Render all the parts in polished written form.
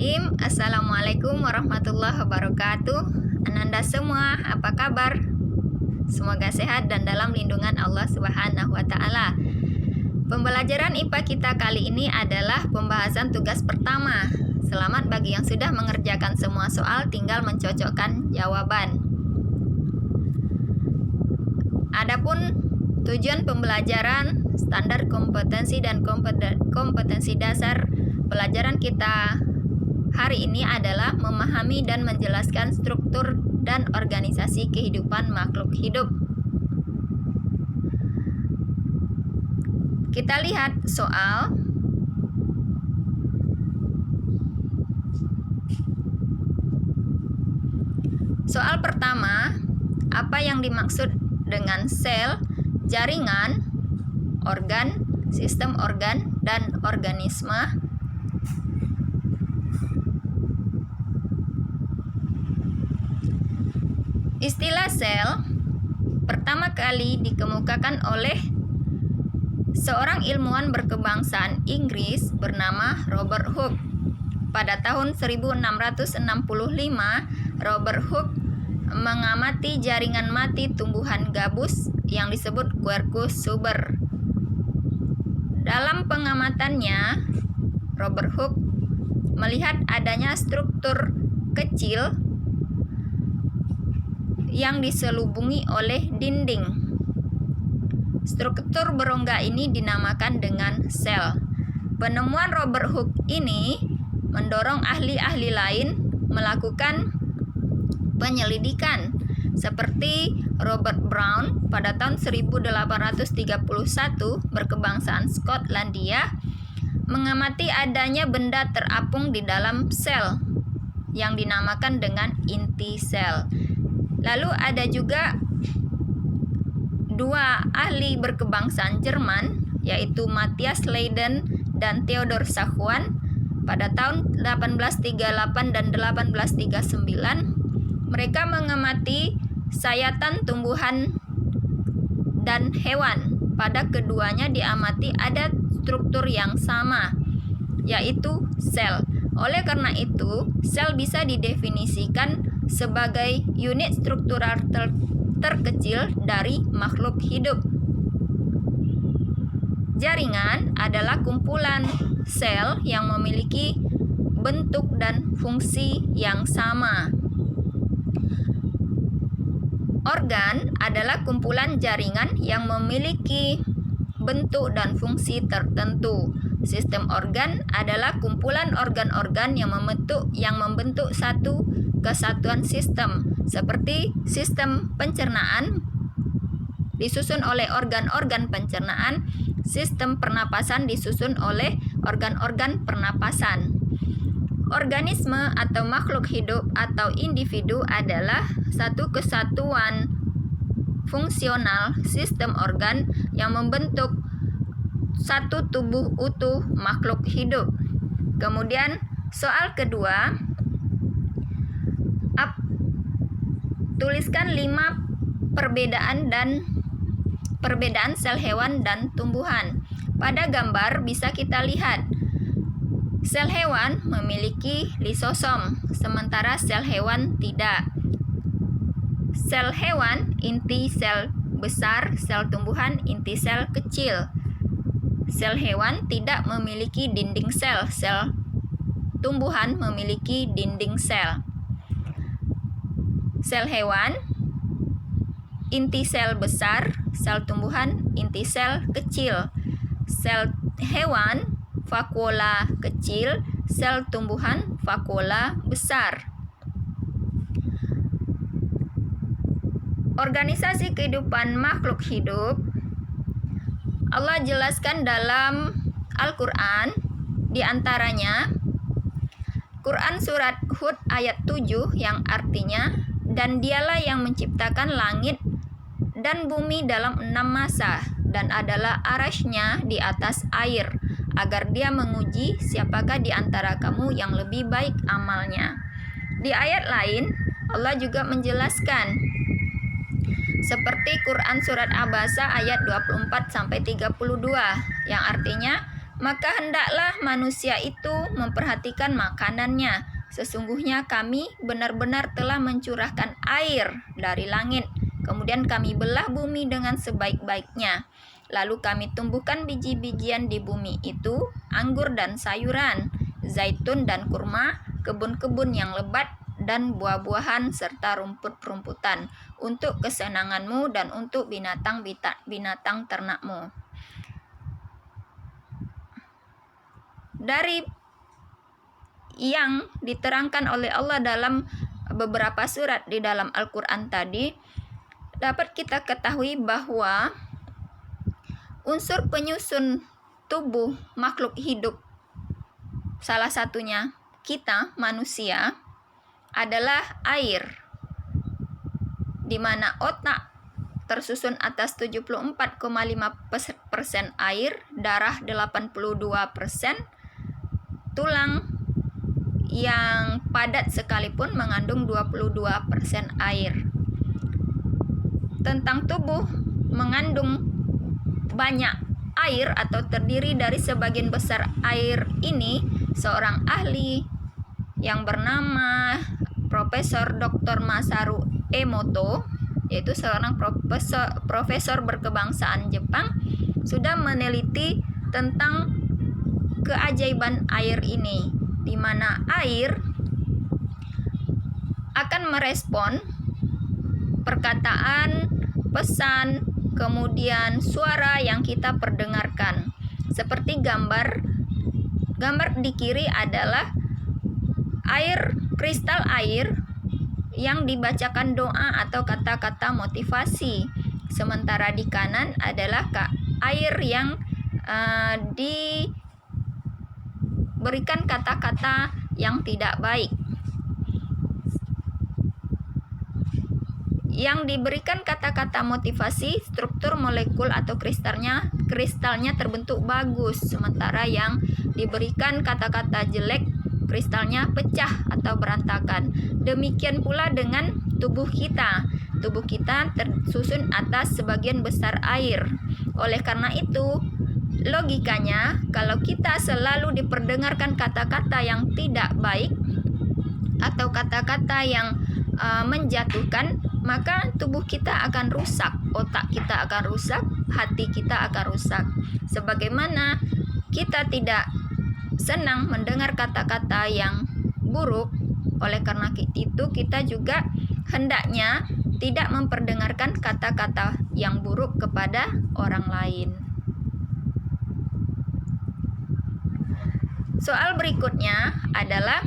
Bismillahirrahmanirrahim. Assalamualaikum warahmatullahi wabarakatuh. Ananda semua, apa kabar? Semoga sehat dan dalam lindungan Allah Subhanahu wa Ta'ala. Pembelajaran IPA kita kali ini adalah pembahasan tugas pertama. Selamat bagi yang sudah mengerjakan semua soal, tinggal mencocokkan jawaban. Adapun tujuan pembelajaran, standar kompetensi dan kompetensi dasar pelajaran kita hari ini adalah memahami dan menjelaskan struktur dan organisasi kehidupan makhluk hidup. Kita lihat soal. Soal pertama, apa yang dimaksud dengan sel, jaringan, organ, sistem organ, dan organisme? Istilah sel pertama kali dikemukakan oleh seorang ilmuwan berkebangsaan Inggris bernama Robert Hooke. Pada tahun 1665, Robert Hooke mengamati jaringan mati tumbuhan gabus yang disebut Quercus suber. Dalam pengamatannya, Robert Hooke melihat adanya struktur kecil yang diselubungi oleh dinding. Struktur berongga ini dinamakan dengan sel. Penemuan Robert Hooke ini mendorong ahli-ahli lain melakukan penyelidikan, seperti Robert Brown pada tahun 1831 berkebangsaan Skotlandia mengamati adanya benda terapung di dalam sel yang dinamakan dengan inti sel. Lalu ada juga dua ahli berkebangsaan Jerman, yaitu Matthias Leiden dan Theodor Sachwan pada tahun 1838 dan 1839. Mereka mengamati sayatan tumbuhan dan hewan. Pada keduanya diamati ada struktur yang sama, yaitu sel. Oleh karena itu, sel bisa didefinisikan sebagai unit struktural terkecil dari makhluk hidup. Jaringan adalah kumpulan sel yang memiliki bentuk dan fungsi yang sama. Organ adalah kumpulan jaringan yang memiliki bentuk dan fungsi tertentu. Sistem organ adalah kumpulan organ-organ yang membentuk satu kesatuan sistem, seperti sistem pencernaan disusun oleh organ-organ pencernaan, sistem pernapasan disusun oleh organ-organ pernapasan. Organisme atau makhluk hidup atau individu adalah satu kesatuan fungsional sistem organ yang membentuk satu tubuh utuh makhluk hidup. Kemudian soal kedua, tuliskan 5 perbedaan sel hewan dan tumbuhan. Pada gambar bisa kita lihat sel hewan memiliki lisosom, sementara sel hewan tidak. Sel hewan inti sel besar, sel tumbuhan inti sel kecil. Sel hewan tidak memiliki dinding sel, sel tumbuhan memiliki dinding sel. Sel hewan inti sel besar, sel tumbuhan inti sel kecil. Sel hewan vakuola kecil, sel tumbuhan vakuola besar. Organisasi kehidupan makhluk hidup Allah jelaskan dalam Al-Quran, di antaranya Quran surat Hud ayat 7 yang artinya, dan dialah yang menciptakan langit dan bumi dalam 6 masa, dan adalah arasy-Nya di atas air, agar dia menguji siapakah di antara kamu yang lebih baik amalnya. Di ayat lain, Allah juga menjelaskan, seperti Quran surat Abasa ayat 24-32, yang artinya, Maka hendaklah manusia itu memperhatikan makanannya. Sesungguhnya kami benar-benar telah mencurahkan air dari langit. Kemudian kami belah bumi dengan sebaik-baiknya. Lalu kami tumbuhkan biji-bijian di bumi itu, anggur dan sayuran, zaitun dan kurma, kebun-kebun yang lebat, dan buah-buahan serta rumput-rumputan untuk kesenanganmu dan untuk binatang ternakmu. Dari yang diterangkan oleh Allah dalam beberapa surat di dalam Al-Quran tadi, dapat kita ketahui bahwa unsur penyusun tubuh makhluk hidup, salah satunya kita manusia, adalah air, di mana otak tersusun atas 74,5% air, darah 82%, tulang yang padat sekalipun mengandung 22% air. Tentang tubuh mengandung banyak air atau terdiri dari sebagian besar air ini, seorang ahli yang bernama Profesor Dr. Masaru Emoto, yaitu seorang profesor berkebangsaan Jepang, sudah meneliti tentang keajaiban air ini, di mana air akan merespon perkataan, pesan, kemudian suara yang kita perdengarkan. Seperti gambar di kiri adalah kristal air yang dibacakan doa atau kata-kata motivasi. Sementara di kanan adalah air yang diberikan kata-kata yang tidak baik. Yang diberikan kata-kata motivasi, struktur molekul atau kristalnya terbentuk bagus, sementara yang diberikan kata-kata jelek, kristalnya pecah atau berantakan. Demikian pula dengan tubuh kita. Tubuh kita tersusun atas sebagian besar air. Oleh karena itu, logikanya kalau kita selalu diperdengarkan kata-kata yang tidak baik atau kata-kata yang menjatuhkan, maka tubuh kita akan rusak, otak kita akan rusak, hati kita akan rusak. Sebagaimana kita tidak senang mendengar kata-kata yang buruk, oleh karena itu kita juga hendaknya tidak memperdengarkan kata-kata yang buruk kepada orang lain. Soal berikutnya adalah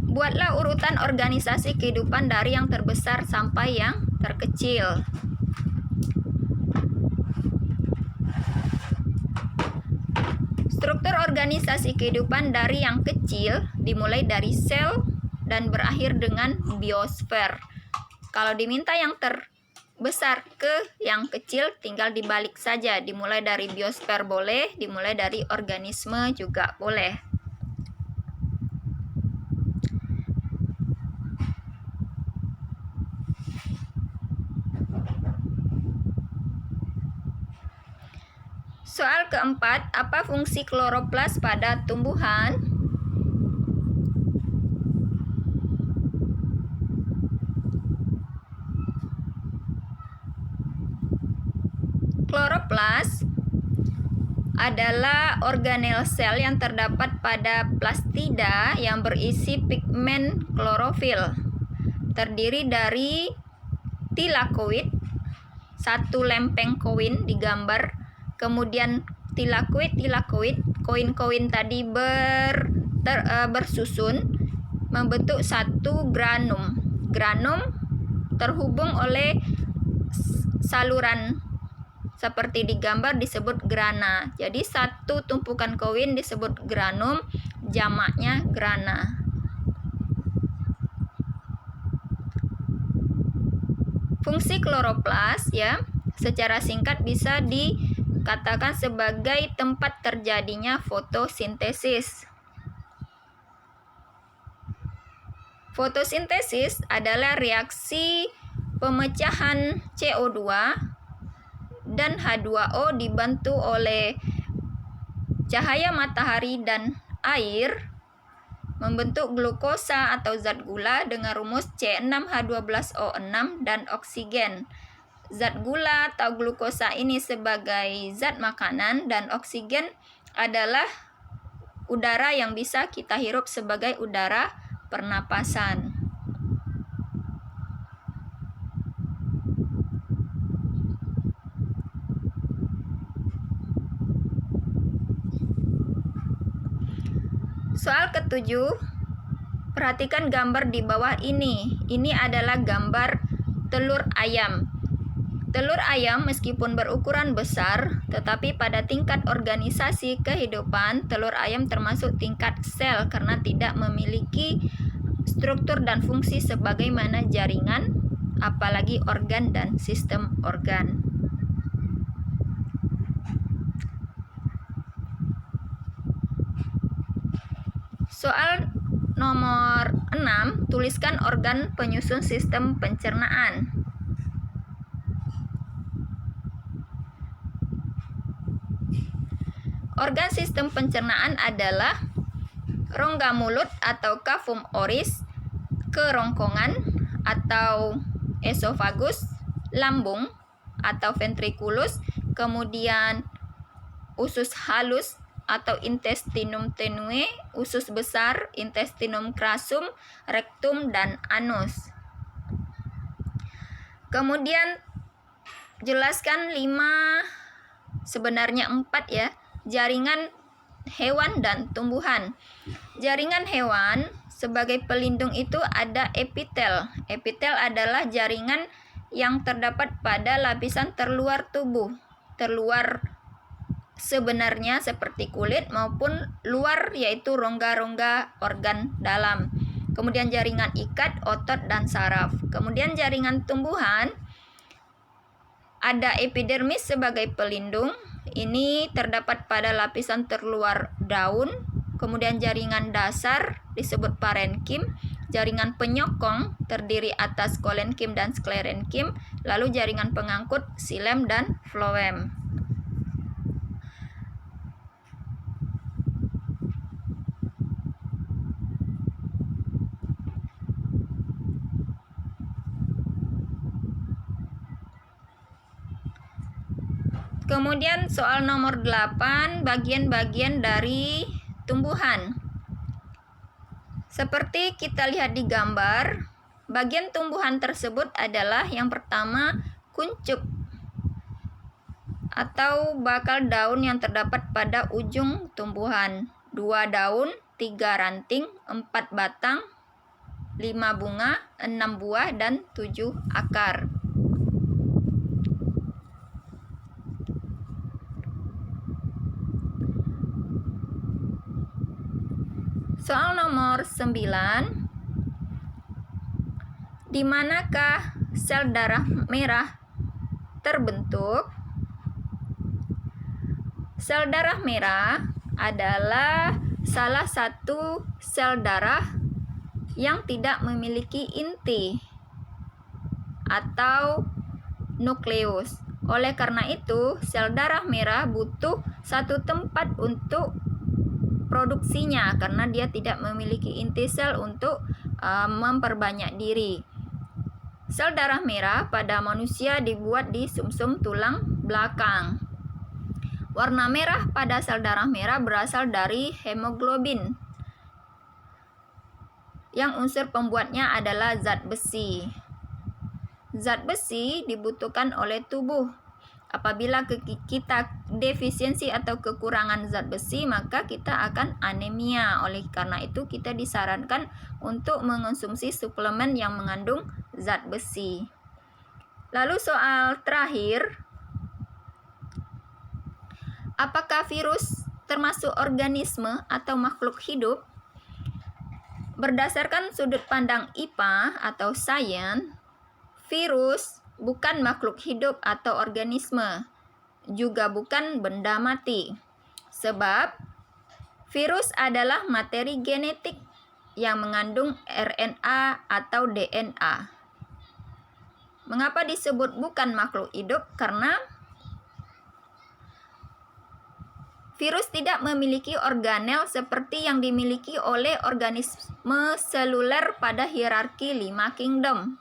buatlah urutan organisasi kehidupan dari yang terbesar sampai yang terkecil. Struktur organisasi kehidupan dari yang kecil dimulai dari sel dan berakhir dengan biosfer. Kalau diminta yang terbesar ke yang kecil, tinggal dibalik saja. Dimulai dari biosfer boleh, dimulai dari organisme juga boleh. Soal keempat, apa fungsi kloroplas pada tumbuhan? Kloroplas adalah organel sel yang terdapat pada plastida yang berisi pigmen klorofil. Terdiri dari tilakoid, satu lempeng koin digambar, kemudian tilakoid, koin-koin tadi bersusun membentuk satu granum. Granum terhubung oleh saluran seperti digambar disebut grana. Jadi satu tumpukan koin disebut granum, jamaknya grana. Fungsi kloroplas ya, secara singkat bisa dikatakan sebagai tempat terjadinya fotosintesis. Fotosintesis adalah reaksi pemecahan CO2 dan H2O dibantu oleh cahaya matahari dan air membentuk glukosa atau zat gula dengan rumus C6H12O6 dan oksigen. Zat gula atau glukosa ini sebagai zat makanan dan oksigen adalah udara yang bisa kita hirup sebagai udara pernapasan. Soal ketujuh, perhatikan gambar di bawah ini. Ini adalah gambar telur ayam. Telur ayam meskipun berukuran besar, tetapi pada tingkat organisasi kehidupan, telur ayam termasuk tingkat sel karena tidak memiliki struktur dan fungsi sebagaimana jaringan, apalagi organ dan sistem organ. Soal nomor 6, tuliskan organ penyusun sistem pencernaan. Organ sistem pencernaan adalah rongga mulut atau cavum oris, kerongkongan atau esofagus, lambung atau ventriculus, kemudian usus halus atau intestinum tenue, usus besar, intestinum crassum, rektum, dan anus. Kemudian jelaskan 5, sebenarnya 4 ya, jaringan hewan dan tumbuhan. Jaringan hewan sebagai pelindung itu ada epitel. Epitel adalah jaringan yang terdapat pada lapisan terluar tubuh. Terluar sebenarnya seperti kulit maupun luar yaitu rongga-rongga organ dalam. Kemudian jaringan ikat, otot, dan saraf. Kemudian jaringan tumbuhan ada epidermis sebagai pelindung. Ini terdapat pada lapisan terluar daun. Kemudian jaringan dasar disebut parenkim. Jaringan penyokong terdiri atas kolenkim dan sklerenkim. Lalu jaringan pengangkut xilem dan floem. Kemudian soal nomor 8, bagian-bagian dari tumbuhan. Seperti kita lihat di gambar, bagian tumbuhan tersebut adalah yang pertama kuncup atau bakal daun yang terdapat pada ujung tumbuhan. 2 daun, 3 ranting, 4 batang, 5 bunga, 6 buah, dan 7 akar. Soal nomor 9, di manakah sel darah merah terbentuk? Sel darah merah adalah salah satu sel darah yang tidak memiliki inti atau nukleus. Oleh karena itu, sel darah merah butuh satu tempat untuk produksinya karena dia tidak memiliki inti sel untuk memperbanyak diri. Sel darah merah pada manusia dibuat di sumsum tulang belakang. Warna merah pada sel darah merah berasal dari hemoglobin yang unsur pembuatnya adalah zat besi. Zat besi dibutuhkan oleh tubuh. Apabila kita defisiensi atau kekurangan zat besi, maka kita akan anemia. Oleh karena itu, kita disarankan untuk mengonsumsi suplemen yang mengandung zat besi. Lalu soal terakhir, apakah virus termasuk organisme atau makhluk hidup? Berdasarkan sudut pandang IPA atau sains, virus bukan makhluk hidup atau organisme, juga bukan benda mati. Sebab virus adalah materi genetik yang mengandung RNA atau DNA. Mengapa disebut bukan makhluk hidup? Karena virus tidak memiliki organel seperti yang dimiliki oleh organisme seluler pada hierarki 5 kingdom.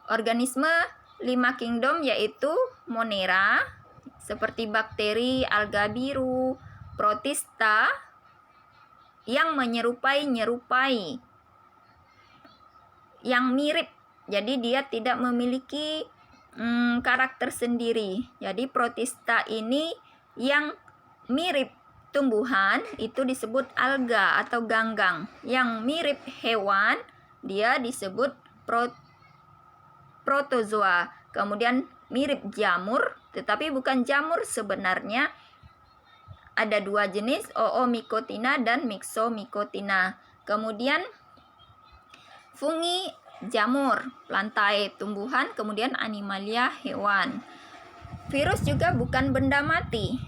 Organisme 5 kingdom yaitu Monera, seperti bakteri, alga biru, protista, yang menyerupai, yang mirip. Jadi dia tidak memiliki karakter sendiri. Jadi protista ini yang mirip tumbuhan itu disebut alga atau ganggang. Yang mirip hewan dia disebut protozoa. Kemudian mirip jamur, tetapi bukan jamur sebenarnya. Ada 2 jenis, Oomicotina dan Myxomycotina. Kemudian fungi jamur, plantae tumbuhan, kemudian animalia hewan. Virus juga bukan benda mati.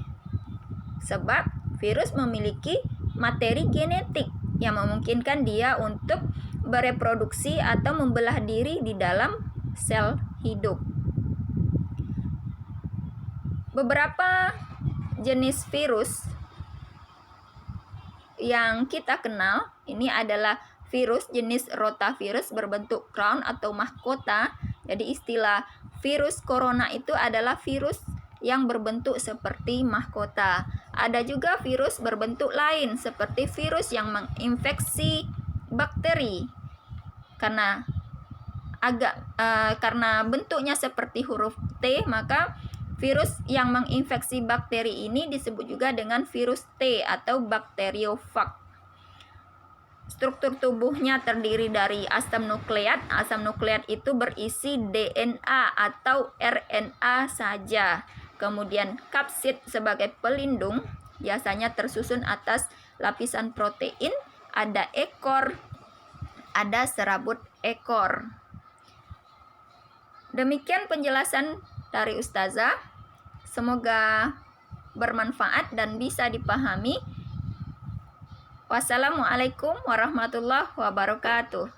Sebab virus memiliki materi genetik yang memungkinkan dia untuk bereproduksi atau membelah diri di dalam sel hidup. Beberapa jenis virus yang kita kenal ini adalah virus jenis rotavirus berbentuk crown atau mahkota. Jadi istilah virus corona itu adalah virus yang berbentuk seperti mahkota. Ada juga virus berbentuk lain seperti virus yang menginfeksi bakteri. Karena bentuknya seperti huruf T, maka virus yang menginfeksi bakteri ini disebut juga dengan virus T atau bakteriofag. Struktur tubuhnya terdiri dari asam nukleat. Asam nukleat itu berisi DNA atau RNA saja. Kemudian kapsid sebagai pelindung, biasanya tersusun atas lapisan protein, ada ekor, ada serabut ekor. Demikian penjelasan dari Ustazah. Semoga bermanfaat dan bisa dipahami. Wassalamualaikum warahmatullahi wabarakatuh.